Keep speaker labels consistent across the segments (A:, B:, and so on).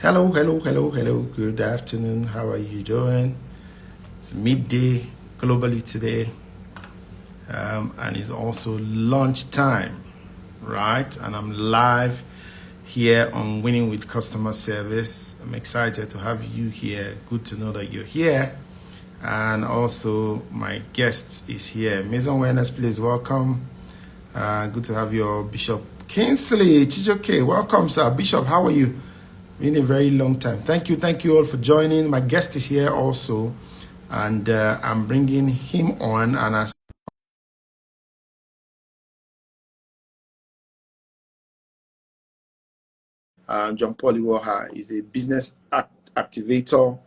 A: Hello, hello, hello, hello. Good afternoon. How are you doing? It's midday globally today, and it's also lunchtime, right? And I'm live here on Winning with Customer Service. I'm excited to have you here. Good to know that you're here. And also, my guest is here. Maison Awareness, please welcome. Good to have you, Bishop Kingsley Chijoke. Welcome, sir. Bishop, how are you? Been a very long time. Thank you all for joining. My guest is here also, and I'm bringing him on. And as John Paul Iwuoha is a business activator,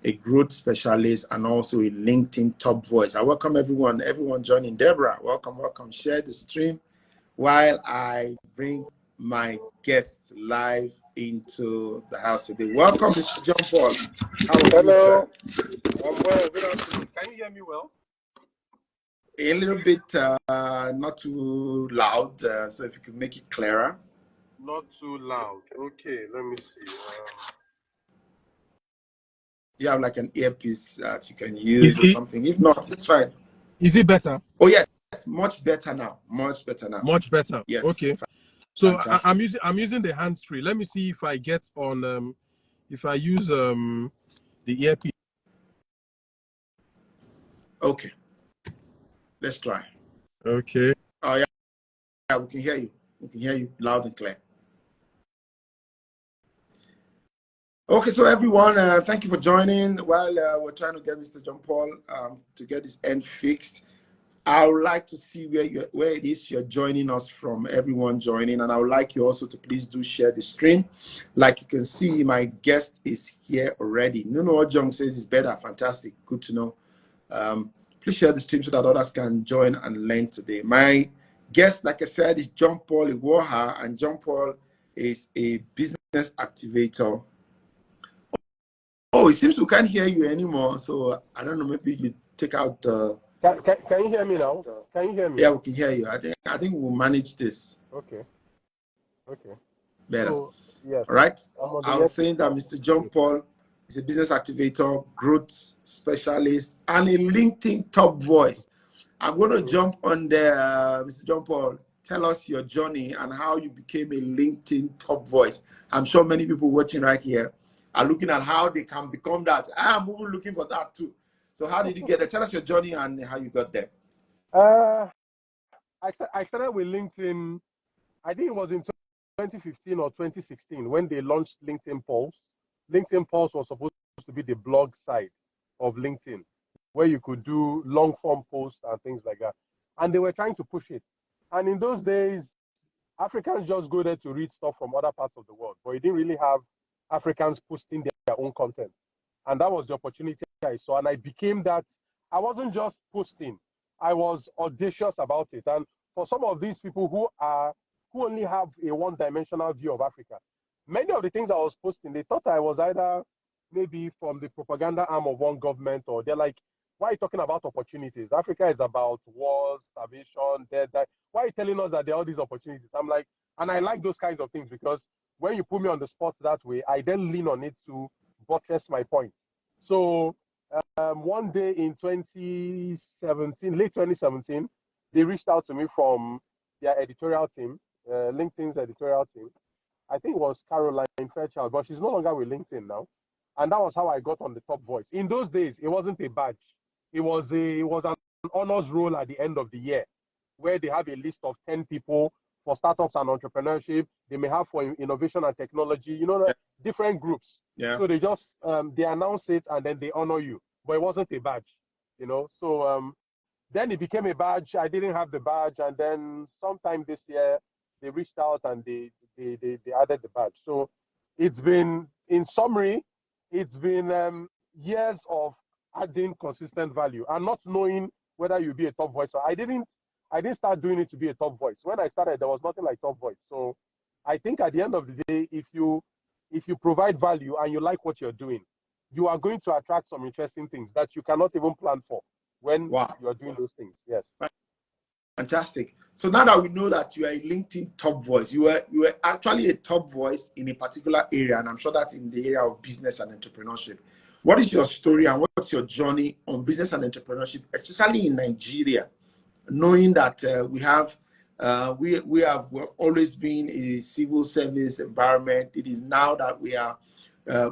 A: a growth specialist, and also a LinkedIn top voice. I welcome everyone joining. Deborah, welcome. Share the stream while I bring my guest live into the house today. Welcome, Mr. John Paul. How are you, sir?
B: Hello. I'm well. Good afternoon. Can you hear me well?
A: A little bit not too loud, so if you could make it clearer.
B: Not too loud. Okay, let me see.
A: Do you have like an earpiece that you can use or something? If not, it's fine.
C: Is it better?
A: Oh yes, much better now. Much better now.
C: Much better.
A: Yes.
C: Okay. So
A: Fantastic.
C: I'm using the hands free. Let me see if I get on if I use the earpiece.
A: Okay. Let's try.
C: Okay.
A: Oh yeah, we can hear you. We can hear you loud and clear. Okay, so everyone, thank you for joining. While we're trying to get Mr. John Paul to get his end fixed, I would like to see where it is you're joining us from, everyone joining. And I would like you also to please do share the stream. Like you can see, my guest is here already. Nuno Ojong says it's better. Fantastic. Good to know. Please share the stream so that others can join and learn today. My guest, like I said, is John Paul Iwuoha, and John Paul is a business activator. Oh, it seems we can't hear you anymore. So I don't know, maybe you take out the...
B: Can you hear me now? Can you hear me?
A: Yeah, we can hear you. I think we'll manage this.
B: Okay.
A: Better.
B: So, yes.
A: All right.
B: I
A: I was saying that Mr. John Paul is a business activator, growth specialist, and a LinkedIn top voice. I'm going to jump on there, Mr. John Paul. Tell us your journey and how you became a LinkedIn top voice. I'm sure many people watching right here are looking at how they can become that. I'm even looking for that too. So how did you get there? Tell us your journey and how you got there.
B: I started with LinkedIn. I think it was in 2015 or 2016 when they launched LinkedIn Pulse. LinkedIn Pulse was supposed to be the blog side of LinkedIn, where you could do long form posts and things like that. And they were trying to push it. And in those days, Africans just go there to read stuff from other parts of the world, but you didn't really have Africans posting their own content. And that was the opportunity I saw. And I became that. I wasn't just posting, I was audacious about it. And for some of these people who only have a one-dimensional view of Africa, many of the things I was posting, they thought I was either maybe from the propaganda arm of one government, or they're like, why are you talking about opportunities? Africa is about wars, starvation, death. Why are you telling us that there are all these opportunities? I'm like, and I like those kinds of things because when you put me on the spot that way, I then lean on it to buttress my point. So one day in 2017, late 2017, they reached out to me from their editorial team, LinkedIn's editorial team. I think it was Caroline Fairchild, but she's no longer with LinkedIn now. And that was how I got on the top voice. In those days, it wasn't a badge. It was an honors roll at the end of the year, where they have a list of 10 people for startups and entrepreneurship. They may have for innovation and technology, different groups.
A: Yeah.
B: So they just they announce it and then they honor you. But it wasn't a badge, So then it became a badge. I didn't have the badge, and then sometime this year they reached out and they added the badge. So it's been, in summary, it's been years of adding consistent value and not knowing whether you'll be a top voice. So I didn't start doing it to be a top voice. When I started, there was nothing like top voice. So I think at the end of the day, if you provide value and you like what you're doing, you are going to attract some interesting things that you cannot even plan for when
A: Wow.
B: you are doing those things. Yes.
A: Fantastic. So now that we know that you are a LinkedIn top voice, you were actually a top voice in a particular area, and I'm sure that's in the area of business and entrepreneurship. What is your story and what's your journey on business and entrepreneurship, especially in Nigeria, knowing that we've always been a civil service environment. It is now that we are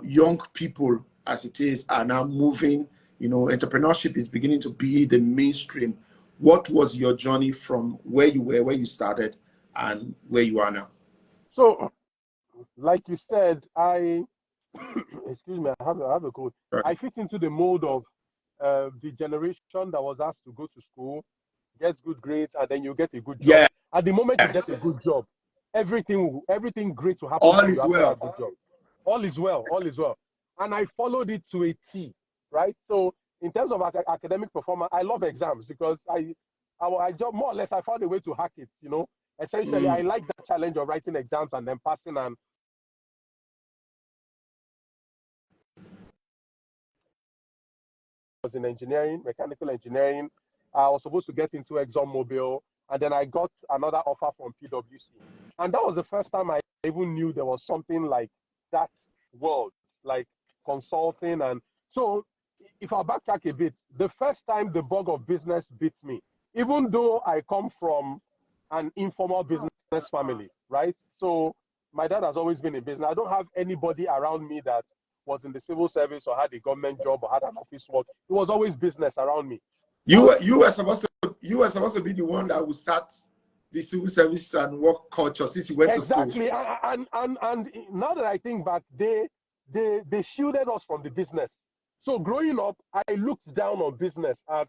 A: young people, as it is, are now moving. Entrepreneurship is beginning to be the mainstream. What was your journey from where you were, where you started, and where you are now?
B: So, like you said, excuse me, I have a cold. I
A: Sorry.
B: fit into the mold of the generation that was asked to go to school, get good grades, and then you get a good job.
A: Yes.
B: At the moment you get a good job, everything great will happen
A: All
B: to you
A: is
B: after
A: well.
B: that good job. All is well, all is well. And I followed it to a T, right? So in terms of academic performance, I love exams because I just more or less I found a way to hack it. Essentially, I
A: Mm.
B: like the challenge of writing exams and then passing and was in engineering, mechanical engineering. I was supposed to get into ExxonMobil, and then I got another offer from PwC. And that was the first time I even knew there was something like that world, like consulting. And so, if I backtrack a bit, the first time the bug of business beat me, even though I come from an informal business family, right? So, my dad has always been in business. I don't have anybody around me that was in the civil service or had a government job or had an office work. It was always business around me.
A: You
B: But
A: were you were supposed to be the one that would start the civil service and work culture since you went to school.
B: exactly, and now that I think back, they shielded us from the business. So growing up, I looked down on business as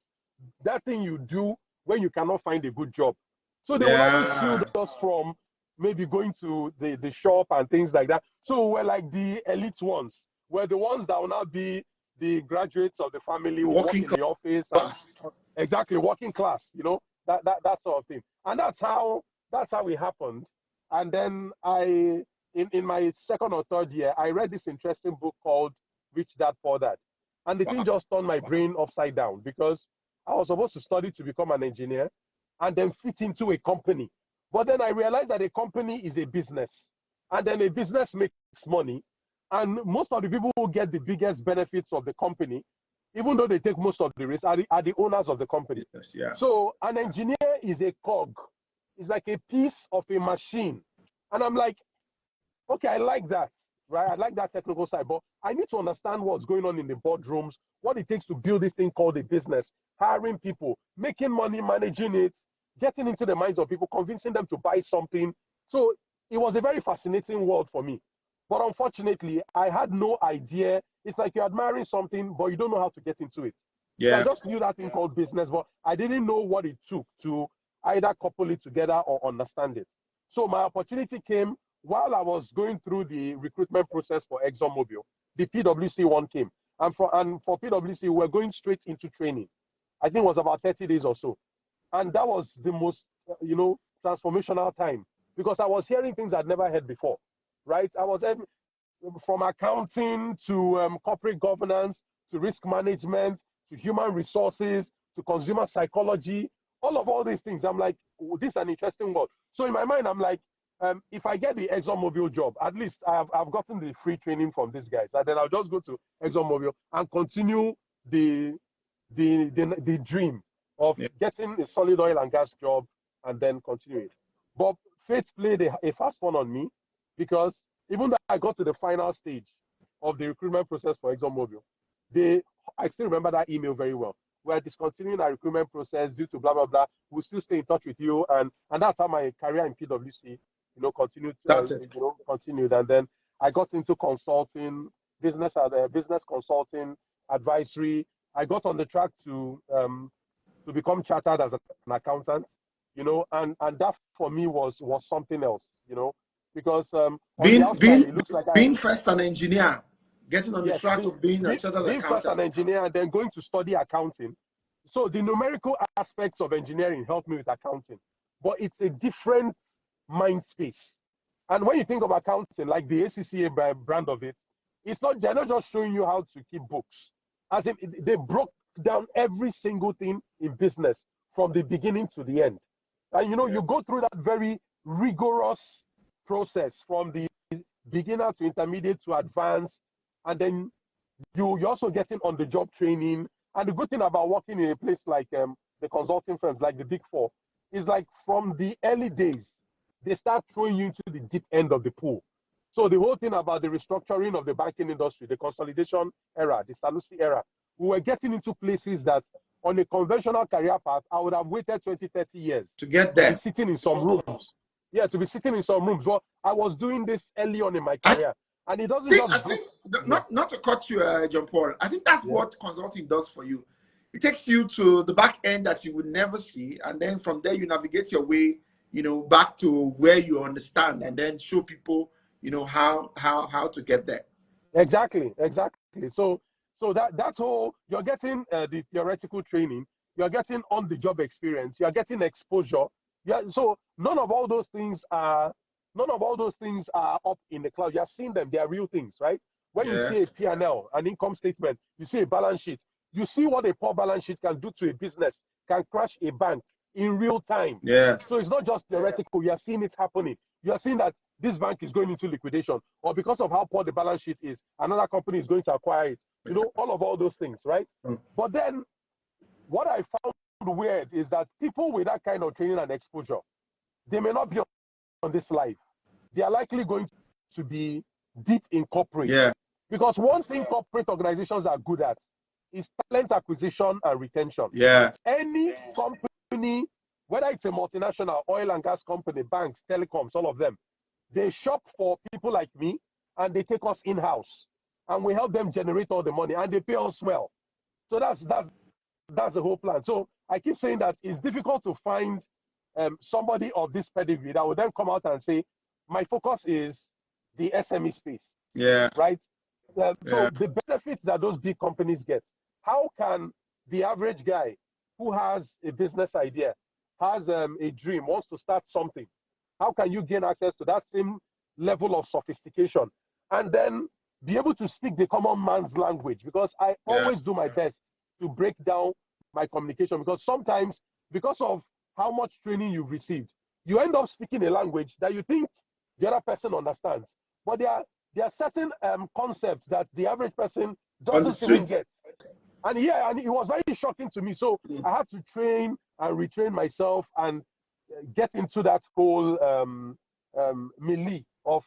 B: that thing you do when you cannot find a good job. So they will always shield
A: Yeah.
B: us from maybe going to the shop and things like that. So we're like the elite ones. We're the ones that will not be the graduates of the family,
A: The
B: will work
A: working
B: in the office and
A: class.
B: exactly working class, that sort of thing. And that's how it happened. And then in my second or third year, I read this interesting book called Rich Dad Poor Dad. And the thing
A: Wow.
B: just turned my brain upside down because I was supposed to study to become an engineer and then fit into a company. But then I realized that a company is a business. And then a business makes money. And most of the people who get the biggest benefits of the company, even though they take most of the risk, are the owners of the company.
A: Business, yeah.
B: So an engineer is a cog. It's like a piece of a machine. And I'm like, okay, I like that, right? I like that technical side, but I need to understand what's going on in the boardrooms, what it takes to build this thing called a business, hiring people, making money, managing it, getting into the minds of people, convincing them to buy something. So it was a very fascinating world for me. But unfortunately, I had no idea. It's like you're admiring something, but you don't know how to get into it. So I
A: Yeah.
B: just knew that thing called business, but I didn't know what it took to either couple it together or understand it. So my opportunity came while I was going through the recruitment process for ExxonMobil. The PwC one came. And for PwC, we were going straight into training. I think it was about 30 days or so. And that was the most, transformational time because I was hearing things I'd never heard before, right? I was from accounting to corporate governance to risk management to human resources to consumer psychology, all these things. I'm like, oh, this is an interesting world. So in my mind, I'm like, if I get the ExxonMobil job, at least I've gotten the free training from these guys, and then I'll just go to ExxonMobil and continue the dream of
A: Yeah.
B: getting a solid oil and gas job and then continue it. But fate played a fast one on me because even though I got to the final stage of the recruitment process for ExxonMobil, I still remember that email very well. We're discontinuing our recruitment process due to blah blah blah. We'll still stay in touch with you, and that's how my career in PwC,
A: That's it.
B: continued. And then I got into consulting, business consulting, advisory. I got on the track to become chartered as an accountant, and that for me was something else, because on the
A: Being
B: outside
A: being
B: it looks like I
A: being first an engineer, getting on the
B: yes,
A: track of being a chartered
B: being first an
A: accountant.
B: engineer and then going to study accounting. So the numerical aspects of engineering helped me with accounting, but it's a different mind space. And when you think of accounting, like the ACCA brand of it, they're not just showing you how to keep books. As if they broke down every single thing in business from the beginning to the end. And you go through that very rigorous process from the beginner to intermediate to advanced, and then you're also getting on the job training. And the good thing about working in a place like the consulting firms, like the Big Four, is like from the early days, they start throwing you into the deep end of the pool. So the whole thing about the restructuring of the banking industry, the consolidation era, the Sanusi era, we were getting into places that on a conventional career path, I would have waited 20, 30 years
A: to get
B: to be
A: there.
B: sitting in some rooms. Yeah, to be sitting in some rooms. But I was doing this early on in my
A: I
B: career. And it doesn't
A: think,
B: just
A: I
B: go.
A: think not to cut you, John Paul. I think that's what consulting does for you. It takes you to the back end that you would never see, and then from there you navigate your way, back to where you understand, and then show people, how to get there.
B: Exactly. So that's whole. You're getting the theoretical training. You're getting on the job experience. You're getting exposure. Yeah. So none of all those things are up in the cloud. You're seeing them. They are real things, right? When you see a
A: Yes.
B: P&L, an income statement, you see a balance sheet. You see what a poor balance sheet can do to a business, can crash a bank in real time.
A: Yes.
B: So it's not just theoretical. You're seeing it happening. You're seeing that this bank is going into liquidation, or because of how poor the balance sheet is, another company is going to acquire it. All those things, right? But then what I found weird is that people with that kind of training and exposure, they may not be on this life. They are likely going to be deep in corporate.
A: Yeah.
B: Because one thing corporate organizations are good at is talent acquisition and retention.
A: Yeah.
B: Any company, whether it's a multinational, oil and gas company, banks, telecoms, all of them, they shop for people like me and they take us in-house and we help them generate all the money and they pay us well. So that's the whole plan. So I keep saying that it's difficult to find somebody of this pedigree that will then come out and say, my focus is the SME space.
A: Yeah.
B: Right? So the benefits that those big companies get, how can the average guy who has a business idea, has a dream, wants to start something, how can you gain access to that same level of sophistication and then be able to speak the common man's language? Because I always do my best to break down my communication, because sometimes, because of how much training you've received, you end up speaking a language that you think the other person understands. But there are certain concepts that the average person doesn't even get. And it was very shocking to me. So I had to train and retrain myself and get into that whole melee of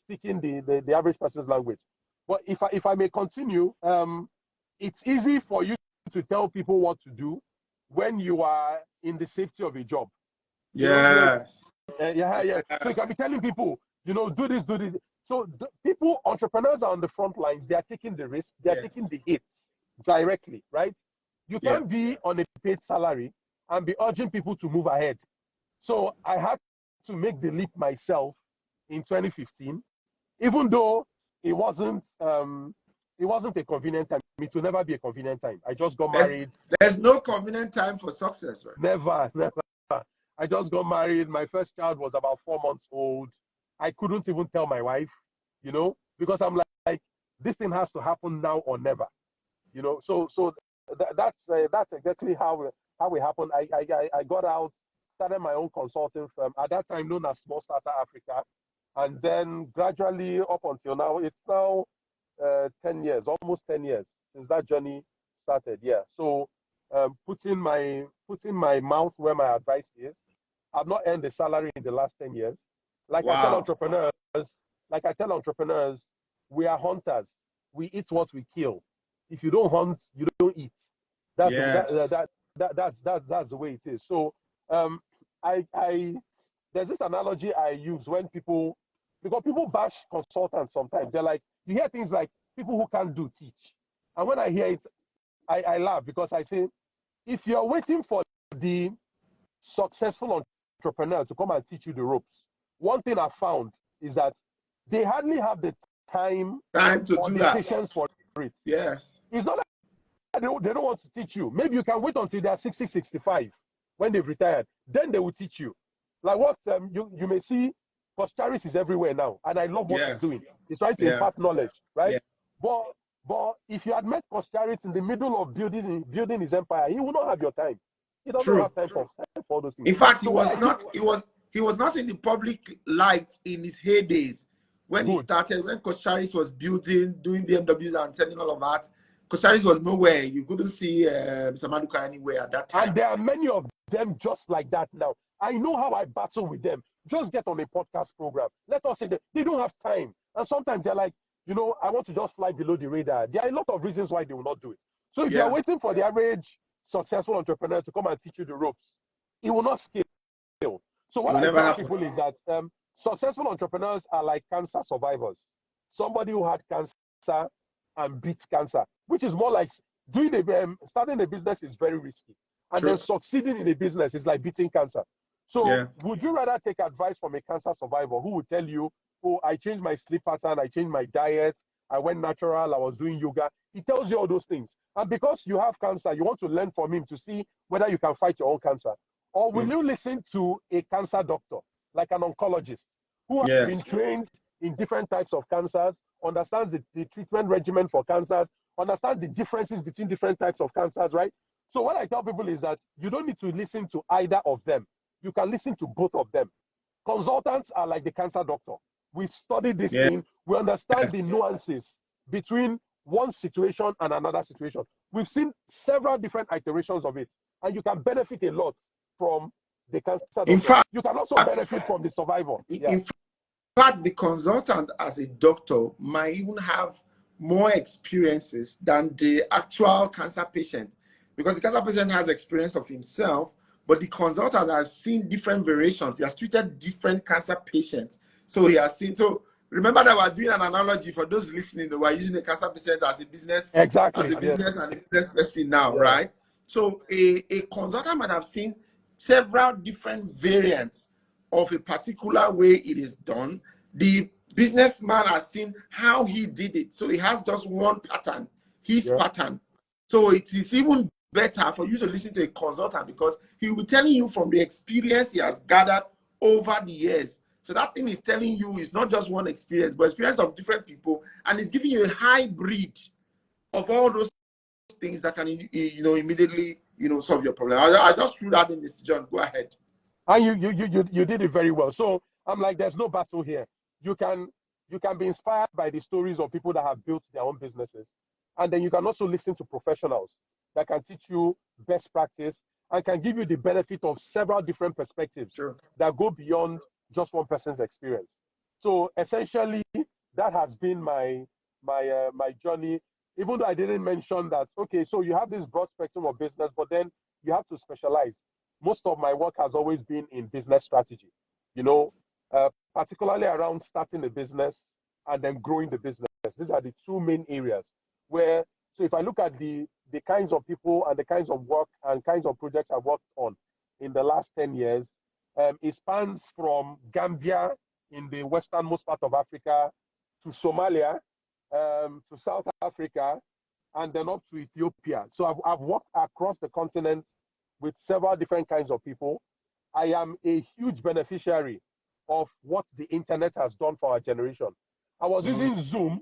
B: speaking the average person's language. But if I may continue, it's easy for you to tell people what to do when you are in the safety of a job.
A: Yes.
B: Yeah. So you can be telling people, do this, do this. So entrepreneurs are on the front lines. They are taking the risk. They are taking the hits directly, right? You can't be on a paid salary and be urging people to move ahead. So I had to make the leap myself in 2015, even though it wasn't a convenient time. It will never be a convenient time. I just got married.
A: There's no convenient time for success, right?
B: Never. I just got married. My first child was about 4 months old. I couldn't even tell my wife, because I'm like, this thing has to happen now or never, So that's exactly how it happened. I got out, started my own consulting firm at that time known as Small Starter Africa, and then gradually up until now, it's now 10 years, almost 10 years since that journey started. Yeah. So putting my mouth where my advice is. I've not earned a salary in the last 10 years. Like I tell entrepreneurs, we are hunters. We eat what we kill. If you don't hunt, you don't eat. That's that's the way it is. So there's this analogy I use when because people bash consultants sometimes. They're like, you hear things like people who can't do teach. And when I hear it, I laugh, because I say, if you're waiting for the successful entrepreneur to come and teach you the ropes, one thing I found is that they hardly have the time
A: to
B: or
A: do
B: the
A: that.
B: patience for it.
A: Yes.
B: It's not like they don't want to teach you. Maybe you can wait until they're 60, 65 when they've retired. Then they will teach you. Like what you may see, Charis is everywhere now, and I love what he's doing. He's trying to impart knowledge, right? But if you had met Charis in the middle of building his empire, he would not have your time. He doesn't
A: True.
B: have time for all those things.
A: In fact,
B: So
A: he was not in the public light in his heydays when he
B: good.
A: started, when Coach Charis was building, doing BMWs and selling all of that. Coach Charis was nowhere. You couldn't see Samaduka anywhere at that time.
B: And there are many of them just like that now. I know how I battle with them. Just get on a podcast program. Let us say that they don't have time. And sometimes they're like, you know, I want to just fly below the radar. There are a lot of reasons why they will not do it. So if you're waiting for the average successful entrepreneur to come and teach you the ropes, it will not scale. So what I tell people is that successful entrepreneurs are like cancer survivors. Somebody who had cancer and beat cancer, which is more like starting a business is very risky. And then succeeding in a business is like beating cancer. So would you rather take advice from a cancer survivor who would tell you, oh, I changed my sleep pattern, I changed my diet, I went natural, I was doing yoga. He tells you all those things. And because you have cancer, you want to learn from him to see whether you can fight your own cancer. Or will you listen to a cancer doctor, like an oncologist, who has been trained in different types of cancers, understands the treatment regimen for cancers, understands the differences between different types of cancers, right? So what I tell people is that you don't need to listen to either of them. You can listen to both of them. Consultants are like the cancer doctor. We've studied this thing. We understand the nuances between one situation and another situation. We've seen several different iterations of it, and you can benefit a lot from the cancer doctor.
A: In fact,
B: you can also benefit from the survivor.
A: In fact, the consultant as a doctor might even have more experiences than the actual cancer patient, because the cancer patient has experience of himself, but the consultant has seen different variations. He has treated different cancer patients. So he has seen, so remember that we're doing an analogy for those listening, that we're using a cancer patient as a business, and a business person now, right? So a consultant might have seen several different variants of a particular way it is done. The businessman has seen how he did it. So he has just one pattern, his pattern. So it is even better for you to listen to a consultant, because he will be telling you from the experience he has gathered over the years. So that thing is telling you is not just one experience, but experience of different people, and it's giving you a hybrid of all those things that can, immediately, solve your problem. I just threw that in, Mr. John. Go ahead.
B: And you did it very well. So I'm like, there's no battle here. You can be inspired by the stories of people that have built their own businesses, and then you can also listen to professionals that can teach you best practice and can give you the benefit of several different perspectives that go beyond just one person's experience. So essentially, that has been my journey. Even though I didn't mention that, okay, so you have this broad spectrum of business, but then you have to specialize. Most of my work has always been in business strategy, particularly around starting a business and then growing the business. These are the two main areas where, so if I look at the kinds of people and the kinds of work and kinds of projects I've worked on in the last 10 years, it spans from Gambia in the westernmost part of Africa to Somalia, to South Africa, and then up to Ethiopia. So I've worked across the continent with several different kinds of people. I am a huge beneficiary of what the internet has done for our generation. I was using Zoom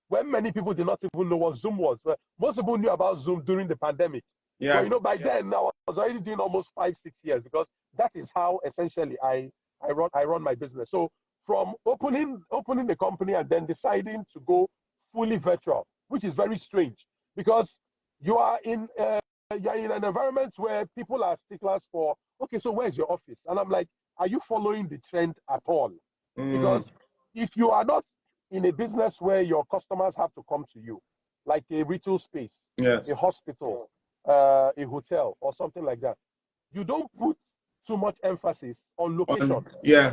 B: when many people did not even know what Zoom was. Most people knew about Zoom during the pandemic. But by then I was already doing almost 5-6 years, because that is how essentially I run my business. So from opening the company and then deciding to go fully virtual, which is very strange, because you're in an environment where people are sticklers for, okay, so where's your office? And I'm like, are you following the trend at all? Because if you are not in a business where your customers have to come to you, like a retail space, a hospital, a hotel, or something like that, you don't put too much emphasis on location. Yeah,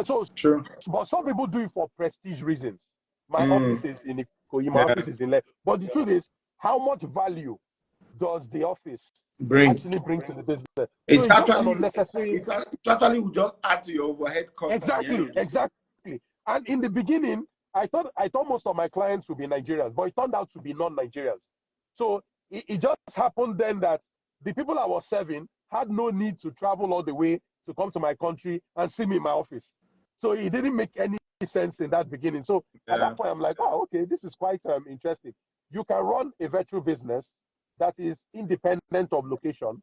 B: so true. But some people do it for prestige reasons. My office is in Ikoyi, my office is in Lagos. But the truth is, how much value does the office actually bring to the business?
A: It's
B: so
A: actually
B: just an unnecessary.
A: It actually will just add to your overhead cost.
B: Exactly. And in the beginning, I thought most of my clients would be Nigerians, but it turned out to be non-Nigerians. So it just happened then that the people I was serving had no need to travel all the way to come to my country and see me in my office. So it didn't make any sense in that beginning. So at that point, I'm like, oh, okay, this is quite interesting. You can run a virtual business that is independent of location.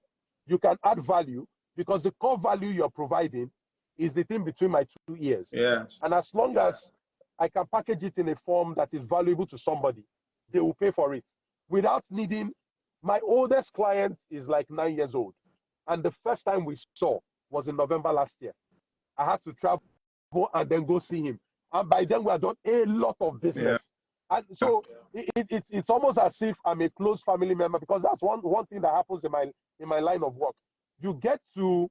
B: you can add value, because the core value you're providing is the thing between my two ears.
A: Yes.
B: And as long as I can package it in a form that is valuable to somebody, they will pay for it without needing. My oldest client is like 9 years old. And the first time we saw was in November last year. I had to travel and then go see him. And by then we had done a lot of business. And so it's almost as if I'm a close family member, because that's one thing that happens in my line of work. You get to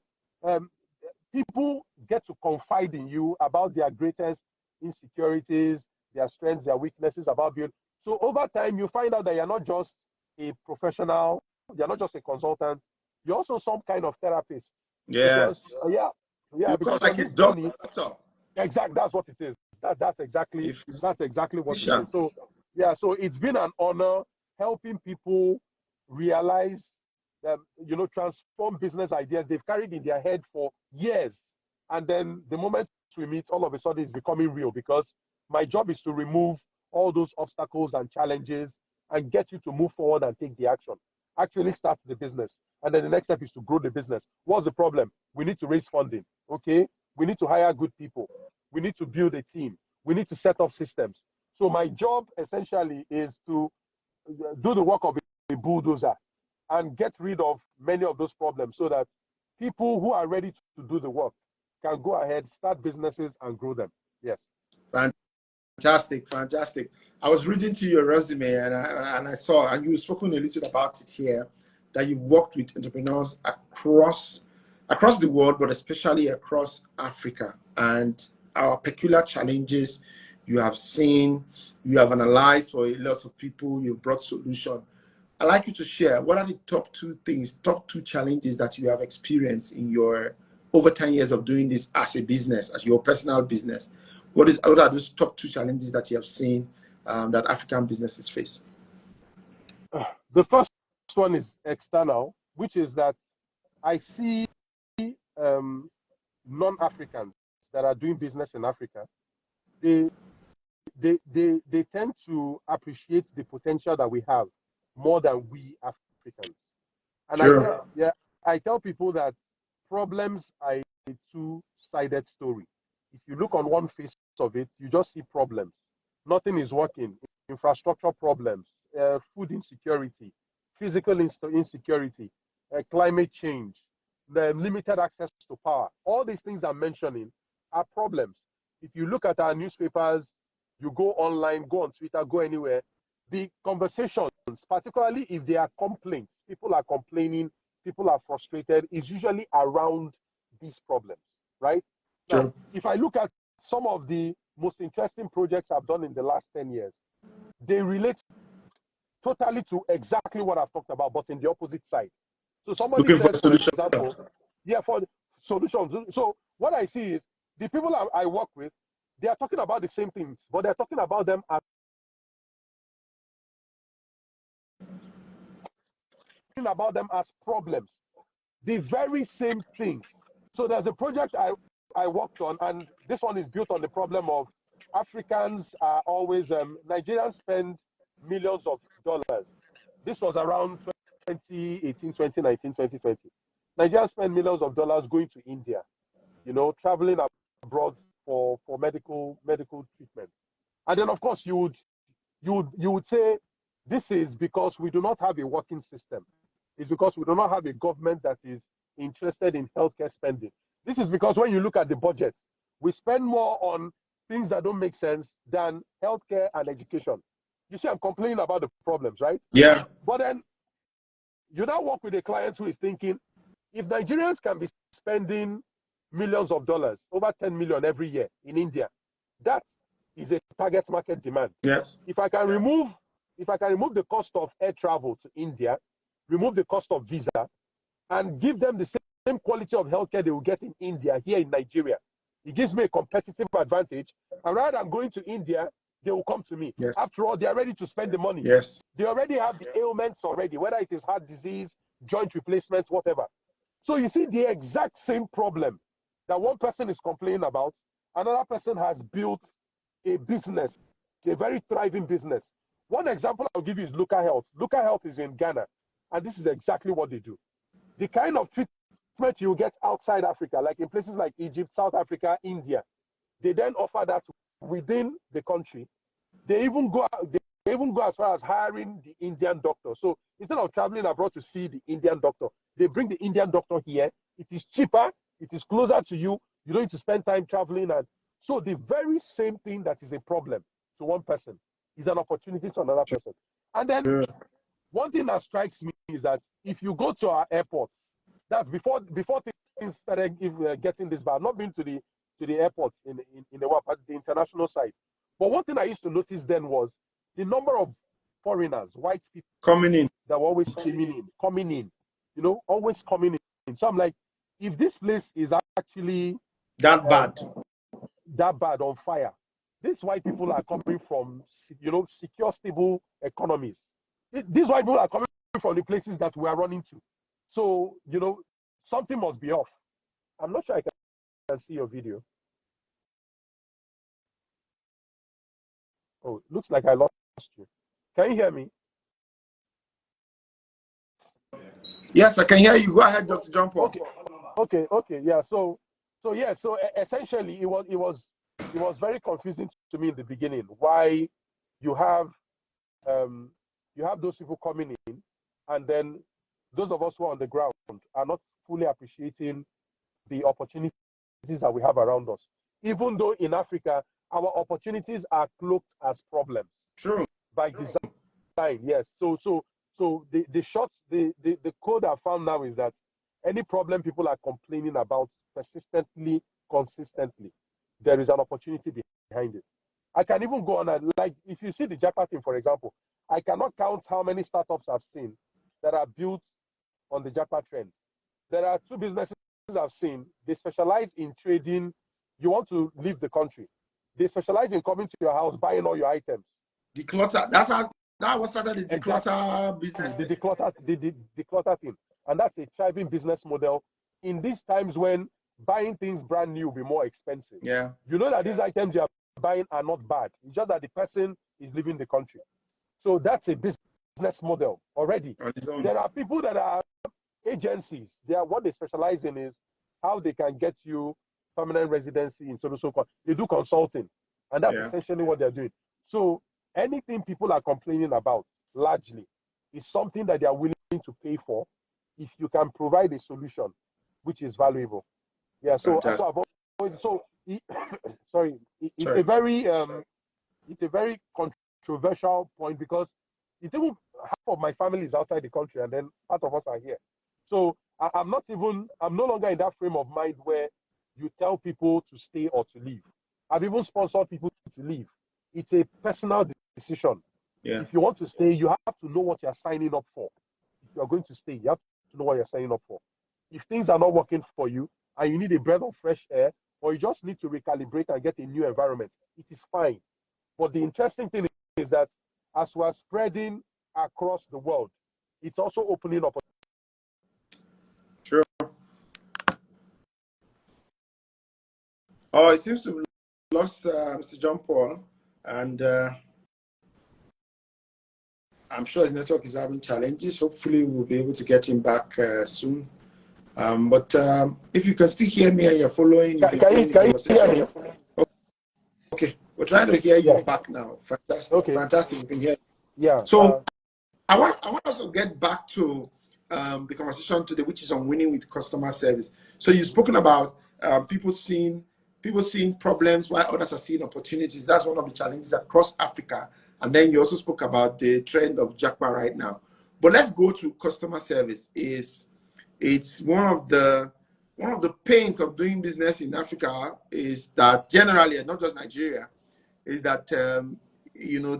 B: people get to confide in you about their greatest insecurities, their strengths, their weaknesses about build. So over time, you find out that you're not just a professional, you're not just a consultant, you're also some kind of therapist.
A: Yes.
B: Because, because
A: like
B: on
A: a
B: this journey,
A: doctor.
B: exactly, that's what it is. That's exactly what it is. So so it's been an honor helping people realize that, transform business ideas they've carried in their head for years, and then the moment we meet, all of a sudden it's becoming real, because my job is to remove all those obstacles and challenges and get you to move forward and take the action. Actually start the business. And then the next step is to grow the business. What's the problem? We need to raise funding. Okay. We need to hire good people. We need to build a team. We need to set up systems. So my job essentially is to do the work of a bulldozer and get rid of many of those problems, so that people who are ready to do the work can go ahead, start businesses, and grow them. Yes.
A: Fantastic. I was reading to your resume, and I saw, and you've spoken a little about it here, that you've worked with entrepreneurs across the world, but especially across Africa, and our peculiar challenges you have seen, you have analyzed for a lot of people, you've brought solution. I'd like you to share, what are the top two challenges that you have experienced in your over 10 years of doing this as a business, as your personal business? What are those top two challenges that you have seen that African businesses face?
B: The first one is external, which is that I see non-Africans that are doing business in Africa. They tend to appreciate the potential that we have more than we Africans. And
A: Sure.
B: I tell people that problems are a two-sided story. If you look on one face of it, you just see problems. Nothing is working. Infrastructure problems, food insecurity, physical insecurity, climate change, the limited access to power. All these things I'm mentioning are problems. If you look at our newspapers, you go online, go on Twitter, go anywhere, the conversations, particularly if there are complaints, people are complaining, people are frustrated, is usually around these problems, right?
A: Sure.
B: Now, if I look at some of the most interesting projects I've done in the last 10 years, they relate totally to exactly what I've talked about, but in the opposite side. So somebody says, for example, for solutions. So what I see is the people I work with, they are talking about the same things, but they're talking about them as problems. The very same thing. So there's a project I worked on, and this one is built on the problem of Africans are always, Nigerians spend millions of dollars. This was around 2018, 2019, 2020. Nigerians spend millions of dollars going to India, traveling abroad for medical treatment. And then, of course, you would say this is because we do not have a working system. It's because we do not have a government that is interested in healthcare spending. This is because when you look at the budget, we spend more on things that don't make sense than healthcare and education. You see, I'm complaining about the problems, right?
A: Yeah.
B: But then you now work with a client who is thinking, if Nigerians can be spending millions of dollars, over 10 million every year in India, that is a target market demand.
A: Yes.
B: If I can remove the cost of air travel to India, remove the cost of visa, and give them the same quality of healthcare they will get in India here in Nigeria, it gives me a competitive advantage. And rather than going to India, they will come to me.
A: Yes.
B: After all, they are ready to spend the money.
A: Yes.
B: They already have the ailments already, whether it is heart disease, joint replacements, whatever. So you see the exact same problem that one person is complaining about, another person has built a business, a very thriving business. One example I'll give you is Local Health. Local Health is in Ghana, and this is exactly what they do. The kind of treatment you get outside Africa, like in places like Egypt, South Africa, India, they then offer that within the country. They even go as far as hiring the Indian doctor. So instead of traveling abroad to see the Indian doctor, they bring the Indian doctor here. It is cheaper. It is closer to you. You don't need to spend time traveling. And so the very same thing that is a problem to one person is an opportunity to another person. And then one thing that strikes me is that if you go to our airports, that's before things started getting this bad. Not been to the airports in the international side. But one thing I used to notice then was the number of foreigners, white people
A: coming in
B: that were always coming in, always coming in. So I'm like, if this place is actually
A: that bad.
B: That bad on fire, these white people are coming from, secure, stable economies. These white people are coming from the places that we are running to. So, something must be off. I'm not sure I can see your video. Oh, looks like I lost you. Can you hear me?
A: Yes, I can hear you. Go ahead, Dr. John Paul.
B: Okay. Yeah. So essentially, it was very confusing to me in the beginning. Why you have those people coming in, and then those of us who are on the ground are not fully appreciating the opportunities that we have around us. Even though in Africa, our opportunities are cloaked as problems.
A: True.
B: By design, yes. So the code I found now is that any problem people are complaining about persistently, consistently, there is an opportunity behind it. I can even go on and, like, if you see the Japa thing, for example, I cannot count how many startups I've seen that are built on the Japa trend. There are two businesses I've seen. They specialize in trading. You want to leave the country. They specialize in coming to your house, buying all your items.
A: Declutter. That was started the declutter business.
B: The declutter thing. And that's a thriving business model in these times when buying things brand new will be more expensive.
A: Yeah.
B: You know that these items you are buying are not bad. It's just that the person is leaving the country. So that's a business model already. There are people that are agencies. What they specialize in is how they can get you permanent residency in so. They do consulting. And that's essentially what they're doing. So anything people are complaining about largely is something that they are willing to pay for if you can provide a solution which is valuable. Yeah, so it's a very controversial point because it's even half of my family is outside the country and then part of us are here. So I'm no longer in that frame of mind where you tell people to stay or to leave. I've even sponsored people to leave. It's a personal decision.
A: Yeah.
B: If you want to stay, you have to know what you're signing up for. If you're going to stay, you have to know what you're signing up for. If things are not working for you and you need a breath of fresh air, or you just need to recalibrate and get a new environment, it is fine. But the interesting thing is that as we're spreading across the world, it's also opening up.
A: True. Oh, it seems to have lost Mr. John Paul, and I'm sure his network is having challenges. Hopefully, we'll be able to get him back soon. But if you can still hear me and you're following,
B: can you hear me?
A: Okay, we're trying to hear you back now. Fantastic. Okay. Fantastic. We can hear you.
B: Yeah.
A: So I want us to get back to the conversation today, which is on winning with customer service. So you've spoken about people seeing problems while others are seeing opportunities. That's one of the challenges across Africa. And then you also spoke about the trend of Jackpot right now. But let's go to customer service. It's one of the pains of doing business in Africa is that generally, and not just Nigeria, is that the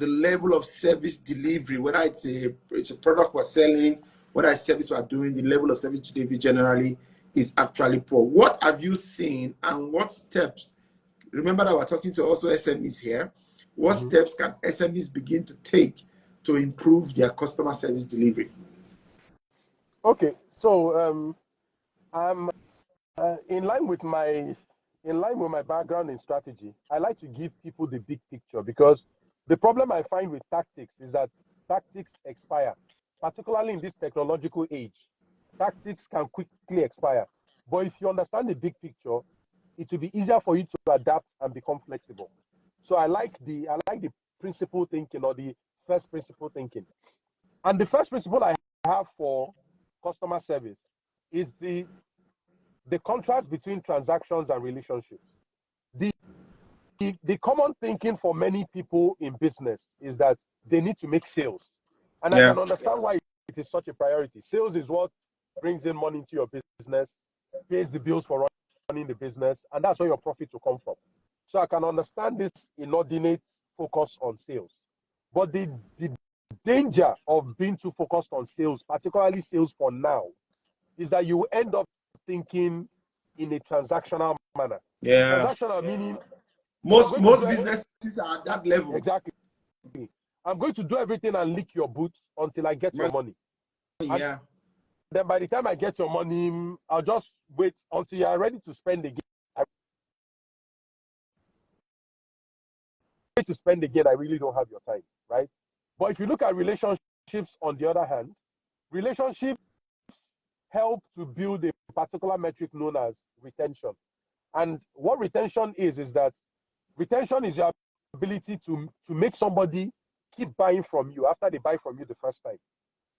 A: level of service delivery, whether it's a product we're selling, whether it's service we're doing, the level of service delivery generally is actually poor. What have you seen and what steps? Remember that we're talking to also SMEs here. What steps can SMEs begin to take to improve their customer service delivery?
B: Okay, so I'm in line with my background in strategy. I like to give people the big picture because the problem I find with tactics is that tactics expire, particularly in this technological age. tactics can quickly expire. But if you understand the big picture, it will be easier for you to adapt and become flexible. So I like the principle thinking, or the first principle thinking. And the first principle I have for customer service is the contrast between transactions and relationships. The common thinking for many people in business is that they need to make sales. And I can understand why it is such a priority. Sales is what brings in money into your business, pays the bills for running the business, and that's where your profit will come from. So I can understand this inordinate focus on sales. But the danger of being too focused on sales, particularly sales for now, is that you end up thinking in a transactional manner.
A: Yeah.
B: Transactional meaning
A: most businesses are at that level.
B: Exactly. I'm going to do everything and lick your boots until I get your money.
A: Yeah.
B: And then by the time I get your money, I'll just wait until you are ready to spend again. To spend again, I really don't have your time, right? But if you look at relationships, on the other hand, relationships help to build a particular metric known as retention. And what retention is that retention is your ability to make somebody keep buying from you after they buy from you the first time.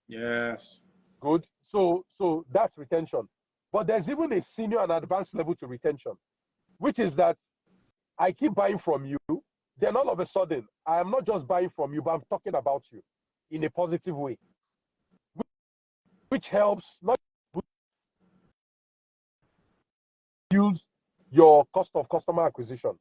A: Yes.
B: Good. So that's retention. But there's even a senior and advanced level to retention, which is that I keep buying from you. Then all of a sudden, I am not just buying from you, but I'm talking about you in a positive way, which helps not use your cost of customer acquisition.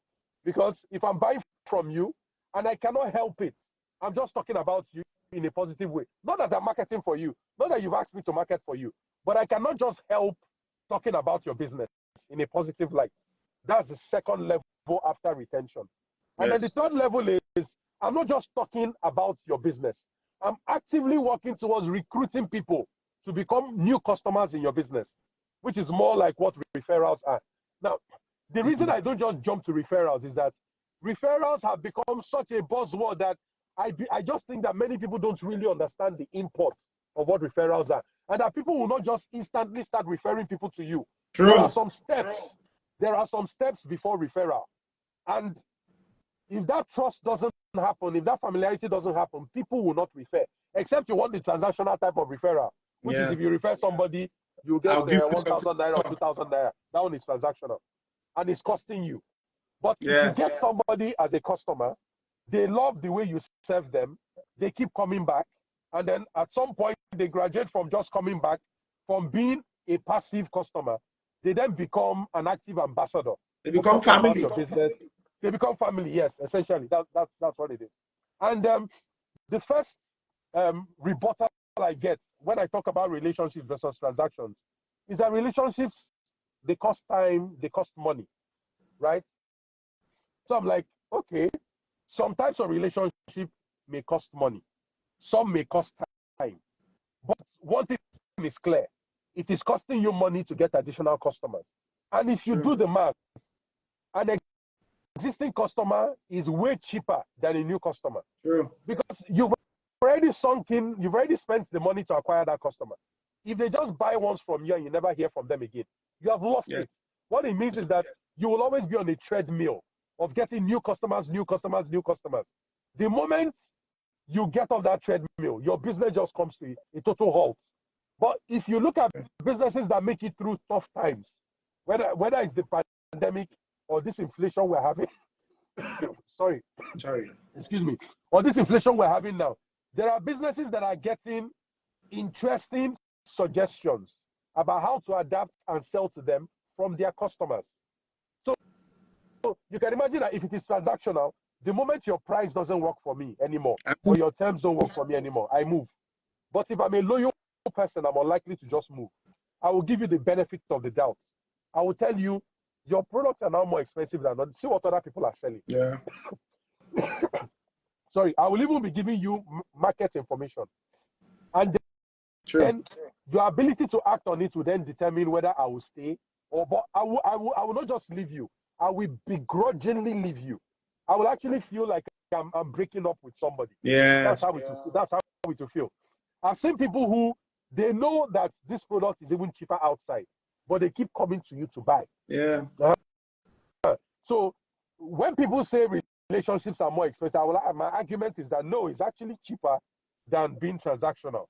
B: Because if I'm buying from you and I cannot help it, I'm just talking about you in a positive way. Not that I'm marketing for you, not that you've asked me to market for you, but I cannot just help talking about your business in a positive light. That's the second level after retention. And then the third level is, I'm not just talking about your business. I'm actively working towards recruiting people to become new customers in your business, which is more like what referrals are. Now, the reason I don't just jump to referrals is that referrals have become such a buzzword that I just think that many people don't really understand the import of what referrals are. And that people will not just instantly start referring people to you.
A: True.
B: There are some steps. There are some steps before referral. And if that trust doesn't happen, if that familiarity doesn't happen, people will not refer. Except you want the transactional type of referral, which is if you refer somebody, you get 1,000 naira or 2,000 naira. That one is transactional. And it's costing you. But if you get somebody as a customer, they love the way you serve them, they keep coming back, and then at some point they graduate from just coming back, from being a passive customer, they then become an active ambassador.
A: They become family.
B: Your business. They become family, yes, essentially. That's what it is. And the first rebuttal I get when I talk about relationships versus transactions is that relationships, they cost time, they cost money, right? So I'm like, okay, some types of relationship may cost money. Some may cost time. But one thing is clear. It is costing you money to get additional customers. And if you do the math, an existing customer is way cheaper than a new customer.
A: True.
B: Because you've already spent the money to acquire that customer. If they just buy once from you and you never hear from them again, you have lost it. What it means is that you will always be on a treadmill of getting new customers, new customers, new customers. The moment you get off that treadmill, your business just comes to a total halt. But if you look at businesses that make it through tough times, whether it's the pandemic or this inflation we're having, sorry, excuse me, or this inflation we're having now, there are businesses that are getting interesting suggestions about how to adapt and sell to them from their customers. So you can imagine that if it is transactional, the moment your price doesn't work for me anymore, or your terms don't work for me anymore, I move. But if I'm a loyal person, I'm unlikely to just move. I will give you the benefit of the doubt. I will tell you, your products are now more expensive than others. See what other people are selling.
A: Yeah.
B: Sorry, I will even be giving you market information. And then your ability to act on it will then determine whether I will stay or, but I will not just leave you. I will begrudgingly leave you. I will actually feel like I'm breaking up with somebody.
A: Yeah.
B: That's how it will feel. I've seen people who They know that this product is even cheaper outside, but they keep coming to you to buy.
A: Yeah.
B: So when people say relationships are more expensive, my argument is that no, it's actually cheaper than being transactional,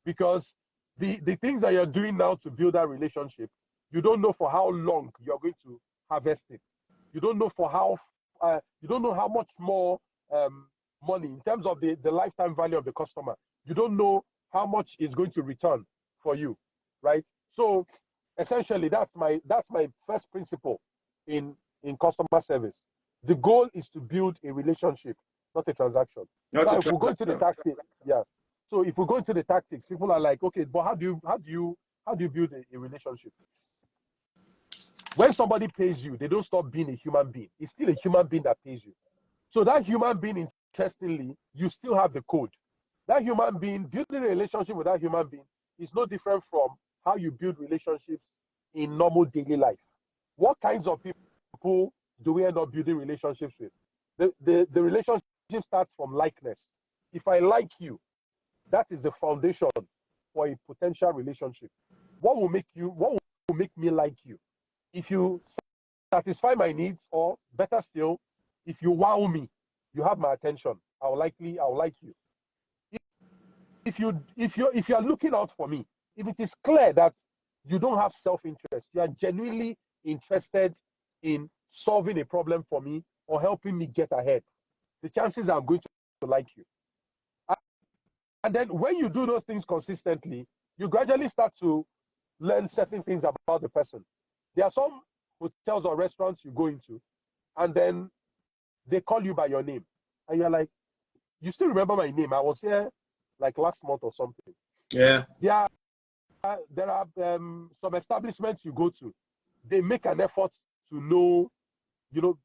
B: because the things that you're doing now to build that relationship, you don't know for how long you're going to harvest it. You don't know for how you don't know how much more money in terms of the lifetime value of the customer. You don't know how much is going to return for you, right? So essentially, that's my first principle in customer service. The goal is to build a relationship, not a transaction.
A: Not
B: Now,
A: a
B: if we go into the
A: transaction.
B: tactics, yeah. So if we go into the tactics, people are like, okay, but how do you build a relationship? When somebody pays you, they don't stop being a human being. It's still a human being that pays you. So that human being, interestingly, you still have the code. That human being, building a relationship with that human being is no different from how you build relationships in normal daily life. What kinds of people do we end up building relationships with? The relationship starts from likeness. If I like you, that is the foundation for a potential relationship. What will make me like you? If you satisfy my needs, or better still, if you wow me, you have my attention, I'll like you. If you are looking out for me, if it is clear that you don't have self-interest, you are genuinely interested in solving a problem for me or helping me get ahead, the chances are I'm going to like you. And then when you do those things consistently, you gradually start to learn certain things about the person. There are some hotels or restaurants you go into, and then they call you by your name, and you're like, you still remember my name? I was here like last month or something.
A: Yeah.
B: There are some establishments you go to, they make an effort to know,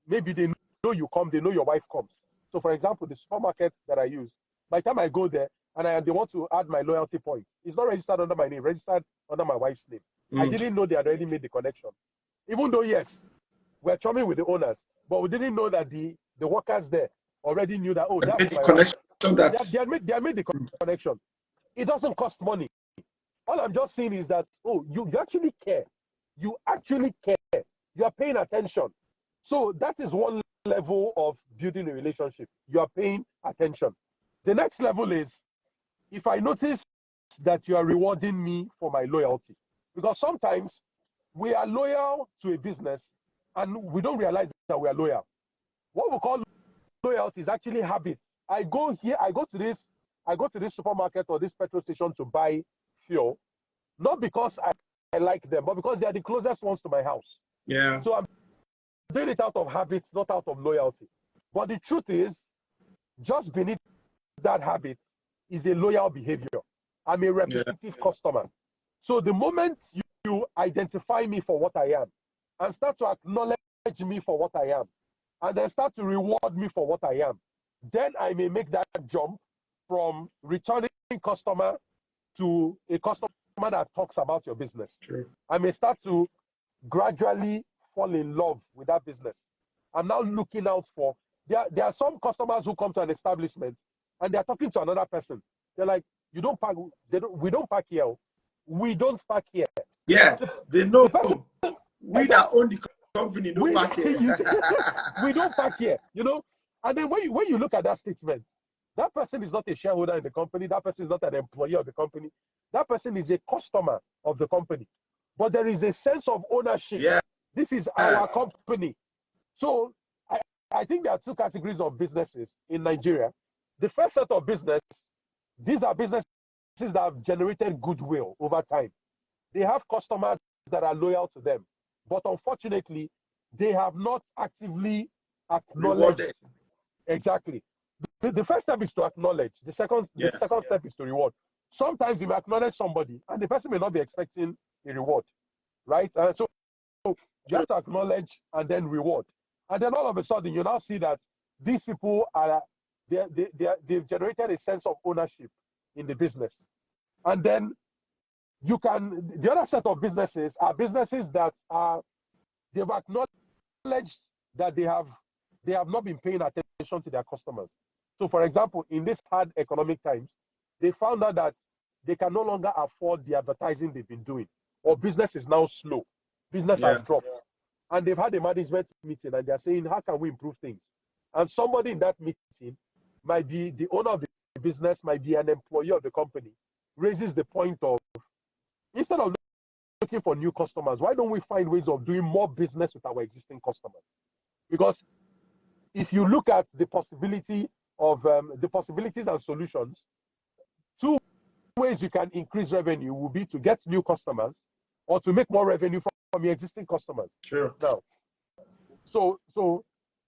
B: maybe they know you come, they know your wife comes. So for example, the supermarket that I use, by the time I go there and they want to add my loyalty points, it's not registered under my name, registered under my wife's name. I didn't know they had already made the connection. Even though, yes, we're chumming with the owners, but we didn't know that the workers there already knew that, oh, that's my wife. They had made the connection. It doesn't cost money. All I'm just saying is that, oh, you actually care. You actually care. You are paying attention. So that is one level of building a relationship. You are paying attention. The next level is, if I notice that you are rewarding me for my loyalty, because sometimes we are loyal to a business and we don't realize that we are loyal. What we call loyalty is actually habit. I go to this supermarket or this petrol station to buy fuel, not because I like them, but because they are the closest ones to my house.
A: Yeah.
B: So I'm doing it out of habit, not out of loyalty. But the truth is, just beneath that habit is a loyal behavior. I'm a repetitive customer. So the moment you identify me for what I am and start to acknowledge me for what I am, and then start to reward me for what I am, then I may make that jump from returning customer to a customer that talks about your business.
A: True.
B: I may start to gradually fall in love with that business. I'm now looking out for, there are some customers who come to an establishment and they're talking to another person. They're like, we don't park here. We don't park here.
A: Yes, they know.
B: The person,
A: we that own the company don't park here.
B: We don't park here, And then when you look at that statement, that person is not a shareholder in the company. That person is not an employee of the company. That person is a customer of the company. But there is a sense of ownership.
A: Yeah.
B: This is our company. So I think there are two categories of businesses in Nigeria. The first set of business, these are businesses that have generated goodwill over time. They have customers that are loyal to them. But unfortunately, they have not actively acknowledged.
A: Rewarded.
B: Exactly. The first step is to acknowledge. The second step is to reward. Sometimes you may acknowledge somebody and the person may not be expecting a reward, right? So you have to acknowledge and then reward. And then all of a sudden, you now see that these people they've generated a sense of ownership in the business. And then the other set of businesses are businesses that they've acknowledged that they have not been paying attention to their customers. So for example, in this hard economic times, they found out that they can no longer afford the advertising they've been doing, or business is now slow. Business has dropped. And they've had a management meeting and they're saying, how can we improve things? And somebody in that meeting might be the owner of the business, might be an employee of the company, raises the point of, instead of looking for new customers, why don't we find ways of doing more business with our existing customers? Because if you look at the possibility of the possibilities and solutions, two ways you can increase revenue will be to get new customers or to make more revenue from your existing customers.
A: True.
B: Now, so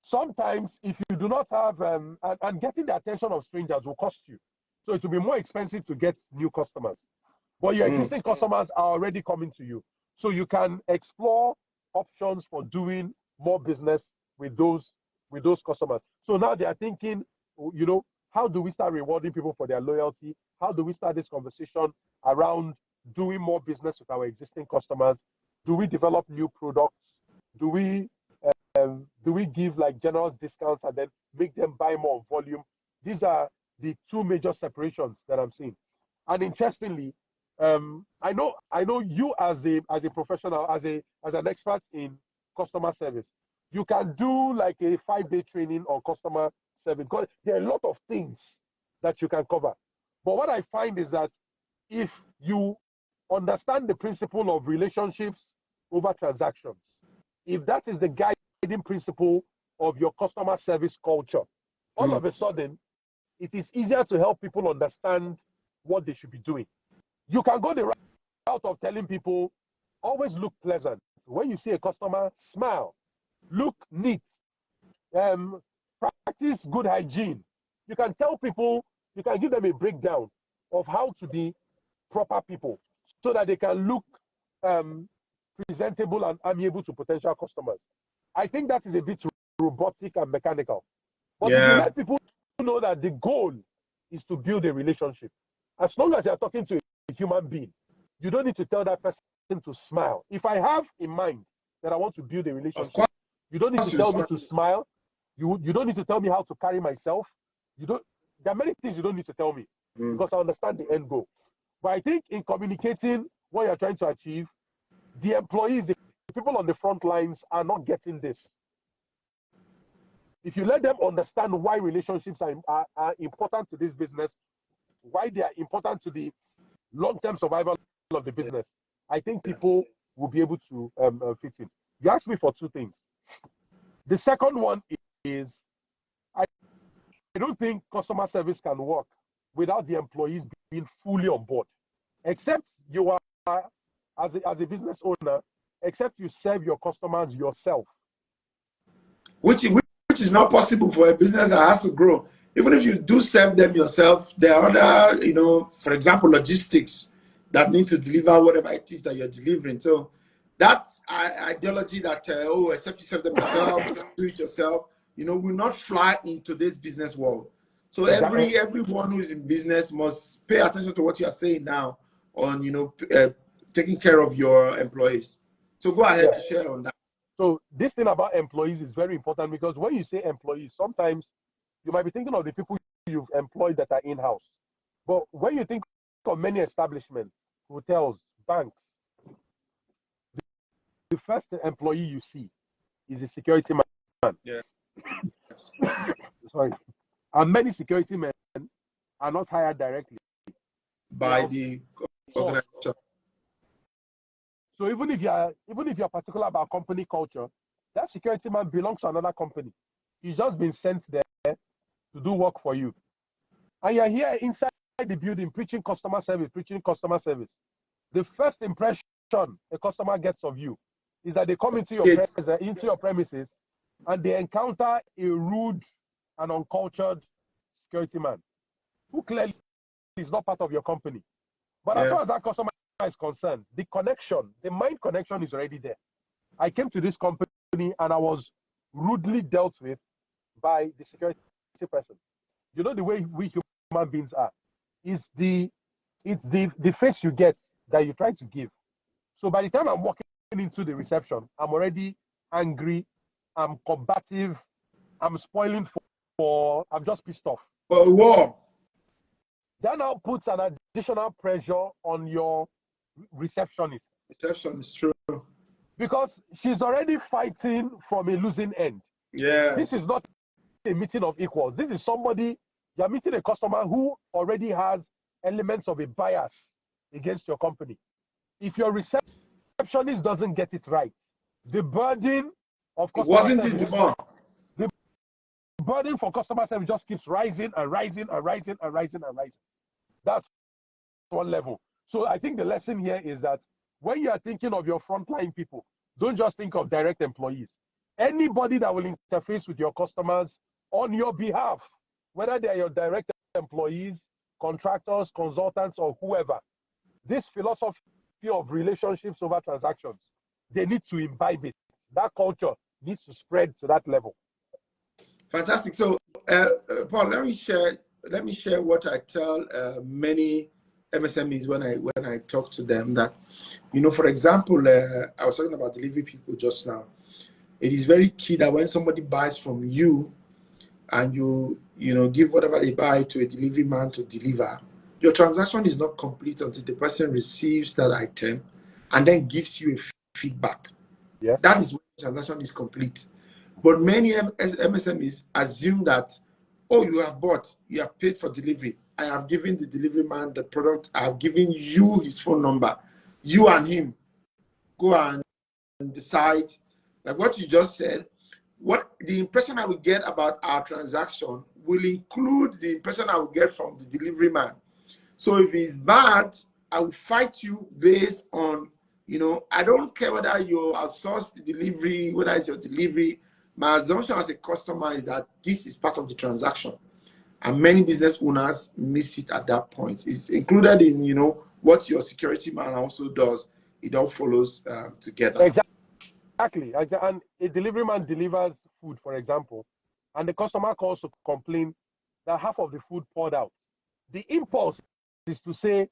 B: sometimes if you do not have and getting the attention of strangers will cost you, so it will be more expensive to get new customers, but your existing customers are already coming to you, so you can explore options for doing more business with those customers. So now they are thinking, you know, how do we start rewarding people for their loyalty? How do we start this conversation around doing more business with our existing customers? Do we develop new products? Do we give like generous discounts and then make them buy more volume? These are the two major separations that I'm seeing. And interestingly, I know you as a professional, as an expert in customer service, you can do like a 5-day training on customer service because there are a lot of things that you can cover. But what I find is that if you understand the principle of relationships over transactions, if that is the guiding principle of your customer service culture, all of a sudden, it is easier to help people understand what they should be doing. You can go the route of telling people, always look pleasant. When you see a customer, smile, look neat, practice good hygiene. You can tell people, you can give them a breakdown of how to be proper people so that they can look presentable and amiable to potential customers. I think that is a bit robotic and mechanical. But if you let people know that the goal is to build a relationship, as long as you're talking to a human being, you don't need to tell that person to smile. If I have in mind that I want to build a relationship, you don't need to tell me to smile. You don't need to tell me how to carry myself. There are many things you don't need to tell me because I understand the end goal. But I think in communicating what you're trying to achieve, the employees, the people on the front lines are not getting this. If you let them understand why relationships are important to this business, why they are important to the long-term survival of the business, I think people will be able to fit in. You asked me for two things. The second one is, I don't think customer service can work without the employees being fully on board. Except you are, as a business owner, except you serve your customers yourself.
A: Which is not possible for a business that has to grow. Even if you do serve them yourself, there are other, you know, for example, logistics that need to deliver whatever it is that you're delivering. So that ideology that, except you serve them yourself, do it yourself, you know, will not fly in today's business world. So everyone who is in business must pay attention to what you are saying now on, you know, taking care of your employees. So go ahead to share on that.
B: So this thing about employees is very important because when you say employees, sometimes you might be thinking of the people you've employed that are in-house. But when you think of many establishments, hotels, banks, the first employee you see is a security man.
A: Yeah.
B: Sorry. And many security men are not hired directly
A: by the organization.
B: So even if you're particular about company culture, that security man belongs to another company. He's just been sent there to do work for you. And you're here inside the building preaching customer service. The first impression a customer gets of you is that they come into your premises and they encounter a rude and uncultured security man who clearly is not part of your company. But as far as that customer is concerned, the mind connection is already there. I came to this company and I was rudely dealt with by the security person. You know the way we human beings are. It's the face you get that you try to give. So by the time I'm walking into the reception, I'm already angry, I'm combative, I'm spoiling I'm just pissed off.
A: War.
B: That now puts an additional pressure on your receptionist.
A: Reception is true.
B: Because she's already fighting from a losing end. This is
A: Yes.
B: not a meeting of equals. This is somebody, you're meeting a customer who already has elements of a bias against your company. If your receptionist doesn't get it right, the burden of
A: It
B: customer
A: wasn't it
B: service,
A: the bomb.
B: the burden for customer service just keeps rising and rising and rising and rising and rising. That's one level. So I think the lesson here is that when you are thinking of your frontline people, don't just think of direct employees. Anybody that will interface with your customers on your behalf, whether they are your direct employees, contractors, consultants, or whoever, this philosophy of relationships over transactions, they need to imbibe it. That culture needs to spread to that level.
A: Fantastic. So, Paul, let me share what I tell many MSMEs when I talk to them. That, for example, I was talking about delivery people just now. It is very key that when somebody buys from you, and you give whatever they buy to a delivery man to deliver, your transaction is not complete until the person receives that item and then gives you a feedback.
B: Yes.
A: That is when the transaction is complete. But many MSMEs assume that, oh, you have paid for delivery. I have given the delivery man the product. I have given you his phone number. You and him go and decide, like what you just said. What the impression I will get about our transaction will include the impression I will get from the delivery man. So if it's bad, I will fight you based on, I don't care whether you outsource the delivery, whether it's your delivery. My assumption as a customer is that this is part of the transaction. And many business owners miss it at that point. It's included in, what your security man also does. It all follows together.
B: Exactly. And a delivery man delivers food, for example, and the customer calls to complain that half of the food poured out. The impulse is to say,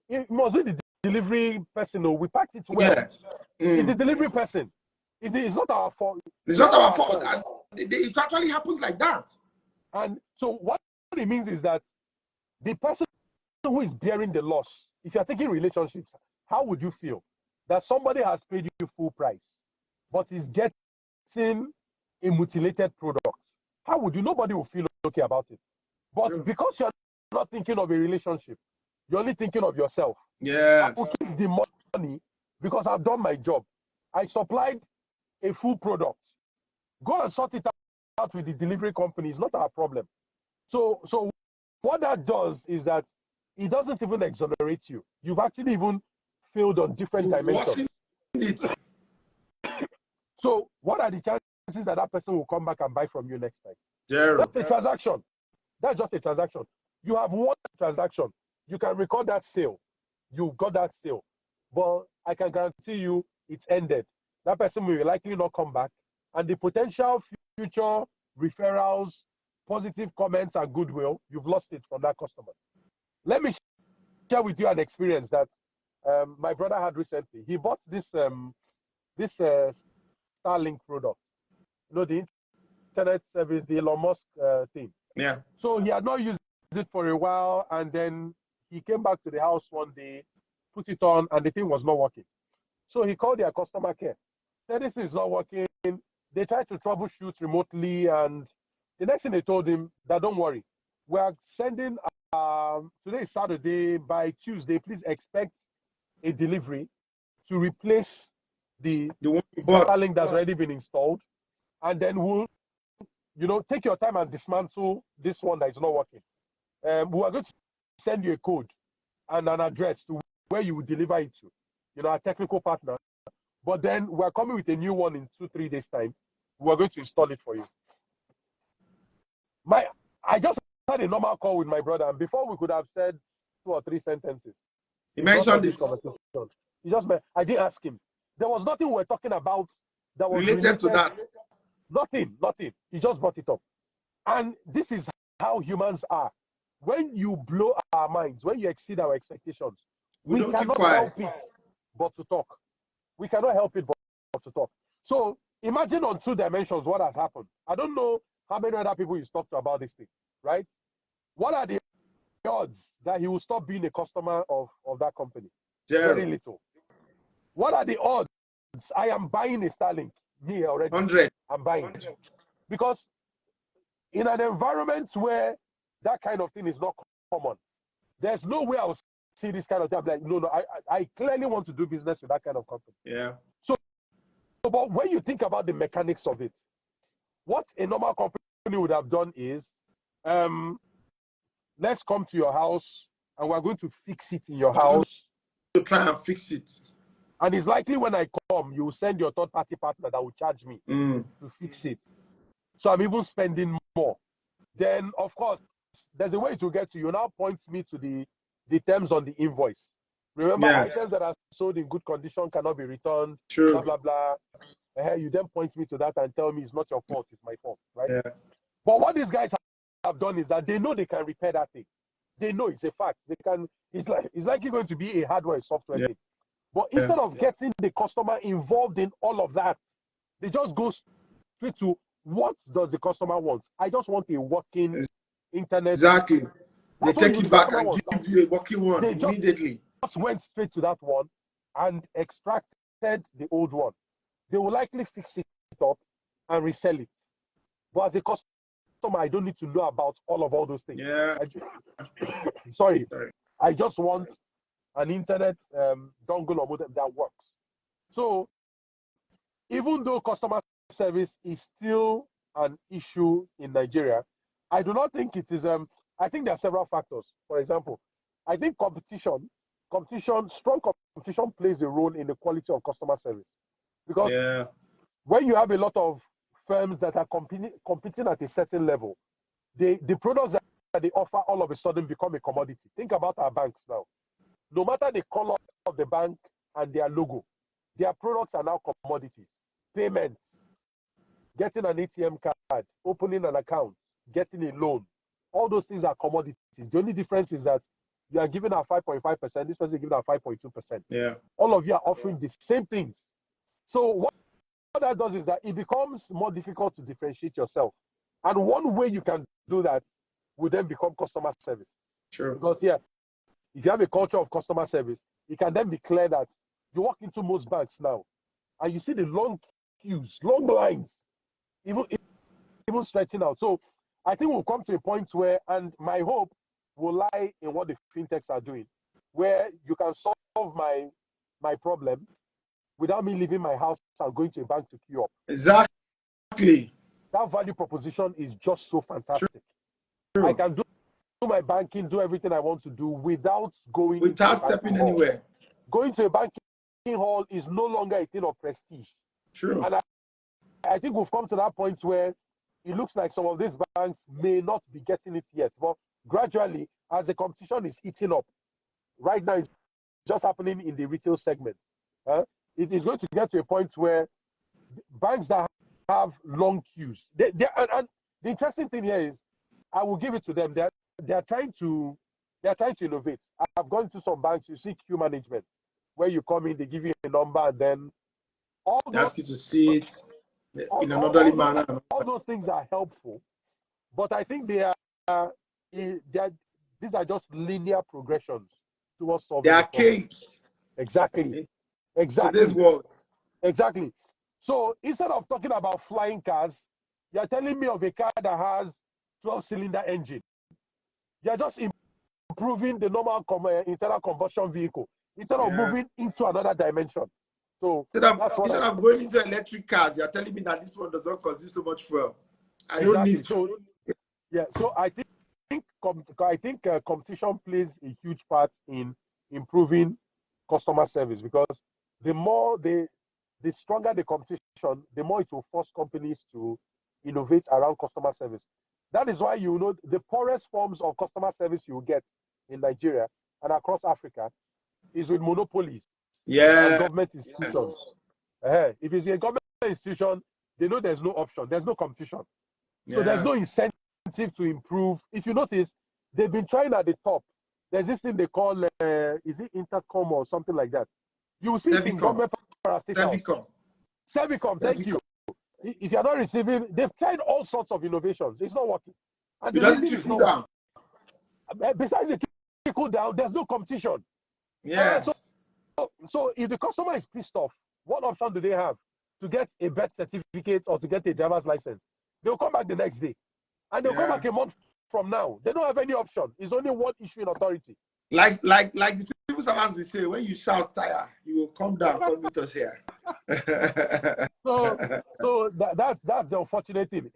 B: it must be the delivery person. No, we packed it well.
A: Yes.
B: It's the delivery person. It's not our fault.
A: It's not our fault. And it actually happens like that.
B: And so what it means is that the person who is bearing the loss, if you're taking relationships, how would you feel that somebody has paid you full price, but is getting a mutilated product? How would you? Nobody will feel okay about it. But
A: True.
B: because you're not thinking of a relationship, you're only thinking of yourself.
A: Yes.
B: I will keep the money because I've done my job. I supplied a full product. Go and sort it out with the delivery company. It's not our problem. So what that does is that it doesn't even exonerate you. You've actually even failed on different dimensions. So what are the chances that person will come back and buy from you next time?
A: Zero.
B: That's a transaction. That's just a transaction. You have one transaction. You can record that sale. You got that sale. But I can guarantee you it's ended. That person will likely not come back. And the potential future referrals, positive comments, and goodwill, you've lost it from that customer. Let me share with you an experience that my brother had recently. He bought this Starlink product. The internet service, the Elon Musk thing.
A: Yeah.
B: So he had not used it for a while, and then he came back to the house one day, put it on, and the thing was not working. So he called their customer care. Said this is not working. They tried to troubleshoot remotely, and the next thing they told him that don't worry, we are sending. Today is Saturday. By Tuesday, please expect a delivery to replace the Starlink that's already been installed, and then we'll, take your time and dismantle this one that is not working. We are going to send you a code and an address to where you will deliver it to, our technical partner. But then we're coming with a new one in 2-3 days time. We're going to install it for you. I just had a normal call with my brother, and before we could have said 2 or 3 sentences.
A: He mentioned
B: this conversation. I didn't ask him. There was nothing we were talking about that was
A: related to that.
B: Nothing. He just brought it up. And this is how humans are. When you blow our minds, when you exceed our expectations, we cannot help it but to talk. We cannot help it but to talk. So imagine on 2 dimensions what has happened. I don't know how many other people you talked to about this thing, right? What are the odds that he will stop being a customer of that company?
A: Zero.
B: Very little. What are the odds I am buying a Starlink? Me already.
A: 100.
B: I'm buying. Because in an environment where that kind of thing is not common, there's no way I'll see this kind of thing. I'm like, no, I clearly want to do business with that kind of company.
A: Yeah.
B: So, but when you think about the mechanics of it, what a normal company would have done is, let's come to your house and we're going to fix it in your house.
A: To try and fix it.
B: And it's likely when I come, you will send your third-party partner that will charge me to fix it. So I'm even spending more. Then, of course, there's a way it will get to you. Now point me to the terms on the invoice. Remember, items that are sold in good condition cannot be returned,
A: True.
B: blah, blah, blah. You then point me to that and tell me it's not your fault, it's my fault, right?
A: Yeah.
B: But what these guys have done is that they know they can repair that thing. They know it's a fact. They can. It's likely going to be a hardware software thing. But instead of getting the customer involved in all of that, they just go straight to what does the customer want? I just want a working internet.
A: Exactly. They take it back and
B: wants.
A: give you a working one
B: they
A: immediately.
B: Just went straight to that one and extracted the old one. They will likely fix it up and resell it. But as a customer, I don't need to know about all those things.
A: Yeah.
B: Sorry. I just want an internet dongle or modem that works. So even though customer service is still an issue in Nigeria, I do not think it is. I think there are several factors. For example, I think strong competition plays a role in the quality of customer service. Because when you have a lot of firms that are competing at a certain level, the products that they offer all of a sudden become a commodity. Think about our banks now. No matter the color of the bank and their logo, their products are now commodities. Payments, getting an ATM card, opening an account, getting a loan, all those things are commodities. The only difference is that you are giving out 5.5%, this person is giving out 5.2%.
A: Yeah.
B: All of you are offering the same things. So what that does is that it becomes more difficult to differentiate yourself. And one way you can do that would then become customer service.
A: Sure.
B: Because if you have a culture of customer service, it can then be clear that you walk into most banks now and you see the long queues, long lines, even stretching out. So I think we'll come to a point where, and my hope will lie in what the fintechs are doing, where you can solve my problem without me leaving my house and going to a bank to queue up.
A: Exactly.
B: That value proposition is just so fantastic.
A: True.
B: I can do my banking, do everything I want to do without
A: stepping anywhere.
B: Going to a banking hall is no longer a thing of prestige.
A: True.
B: And I think we've come to that point where it looks like some of these banks may not be getting it yet. But gradually, as the competition is heating up, right now it's just happening in the retail segment. It is going to get to a point where banks that have long queues, and the interesting thing here is, I will give it to them. They're trying to innovate. I've gone to some banks. You see queue management, where you come in, they give you a number, and then
A: they ask you to see it in an orderly manner.
B: All those things are helpful, but I think these are just linear progressions towards solving.
A: They are cake.
B: Exactly.
A: Today's world.
B: Exactly. So instead of talking about flying cars, you're telling me of a car that has 12-cylinder engine. You're just improving the normal internal combustion vehicle instead of moving into another dimension. So
A: instead of going into electric cars, you're telling me that this one does not consume so much fuel. I don't need.
B: So I think competition plays a huge part in improving customer service, because the stronger the competition, the more it will force companies to innovate around customer service. That is why the poorest forms of customer service you will get in Nigeria and across Africa is with monopolies and government institutions. If it's a government institution, they know there's no option, there's no competition. So there's no incentive to improve. If you notice, they've been trying at the top. There's this thing they call, is it Intercom or something like that? You will see it in government parastatals. Servicom, thank you. If you're not receiving, they've tried all sorts of innovations. It's not working. And
A: it doesn't keep you down.
B: Besides the trickle down, there's no competition.
A: Yes.
B: So if the customer is pissed off, what option do they have to get a birth certificate or to get a driver's license? They'll come back the next day, and they'll come back a month from now. They don't have any option. It's only one issuing authority.
A: Like the civil servants will say, when you shout tire, you will come down, come meet us here.
B: So that's the unfortunate thing.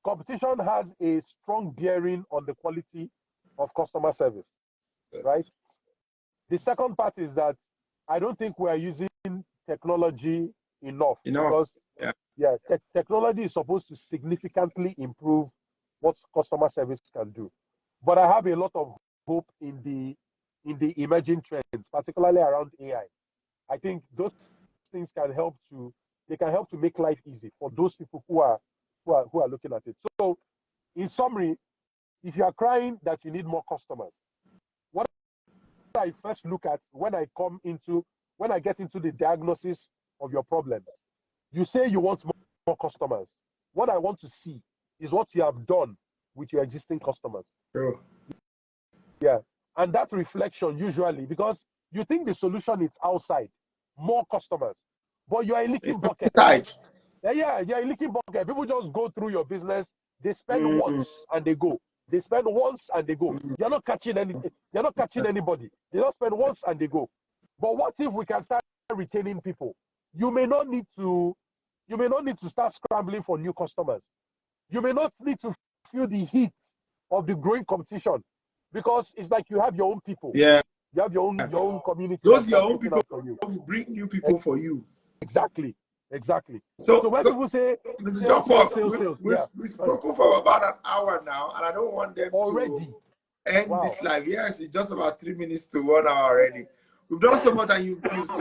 B: Competition has a strong bearing on the quality of customer service, right? The second part is that I don't think we are using technology enough. Because technology is supposed to significantly improve what customer service can do. But I have a lot of hope in the emerging trends, particularly around AI. I think those things can help to make life easy for those people who are looking at it. So, in summary, if you are crying that you need more customers, what I first look at when I get into the diagnosis of your problem, you say you want more customers. What I want to see is what you have done with your existing customers.
A: True.
B: Yeah. And that reflection usually, because you think the solution is outside, more customers, but you are a leaking bucket. Yeah, you're a leaking bucket. People just go through your business, they spend once and they go. They spend once and they go. You're not catching anything. You're not catching anybody. They just spend once and they go. But what if we can start retaining people? You may not need to start scrambling for new customers. You may not need to feel the heat of the growing competition, because it's like you have your own people.
A: Yeah.
B: You have your own community.
A: Those your own people will bring new people for you.
B: Exactly.
A: So
B: when people say
A: Mr. John Paul,
B: yeah.
A: we've spoken for about an hour now, and I don't want them
B: already
A: to end this live. Yes, it's just about 3 minutes to 1 hour already. We've done so much, and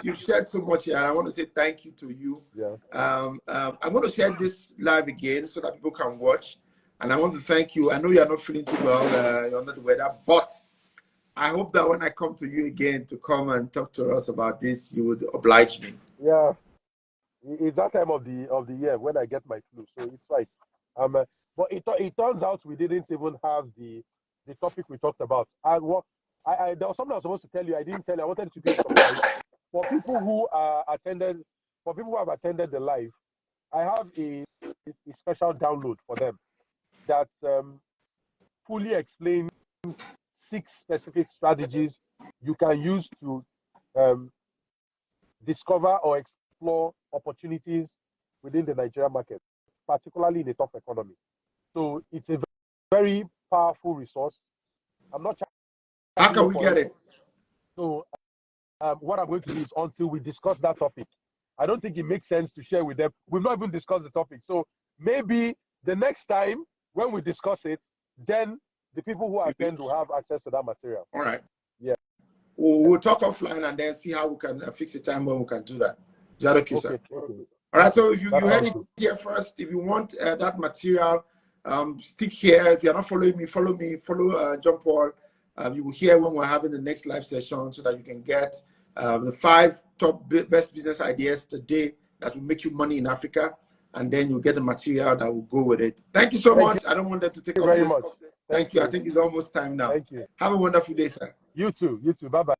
A: you've shared so much here, and I want to say thank you to you.
B: Yeah.
A: I'm going to share this live again so that people can watch, and I want to thank you. I know you're not feeling too well, you're under the weather, but I hope that when I come to you again to come and talk to us about this, you would oblige me.
B: Yeah. It's that time of the year when I get my flu, so it's fine. But it turns out we didn't even have the topic we talked about. And there was something I was supposed to tell you. I didn't tell you. I wanted it to be a surprise for people who have attended the live. I have a special download for them that fully explains 6 specific strategies you can use to discover or explore opportunities within the Nigerian market, particularly in a tough economy. So it's a very powerful resource. I'm not.
A: How can we get it?
B: So what I'm going to do is, until we discuss that topic, I don't think it makes sense to share with them. We've not even discussed the topic. So maybe the next time when we discuss it, then the people who attend will have access to that material.
A: All right.
B: Yeah.
A: We'll talk offline and then see how we can fix a time when we can do that. Is that okay, sir?
B: Okay.
A: All right. So if you heard it here first. If you want that material, stick here. If you're not following me, follow John Paul. You will hear when we're having the next live session, so that you can get the 5 top best business ideas today that will make you money in Africa, and then you'll get the material that will go with it. Thank you so much. I don't want them to take up
B: very
A: this.
B: much.
A: Thank you. I think it's almost time now.
B: Thank you.
A: Have a wonderful day, sir.
B: You too. Bye-bye.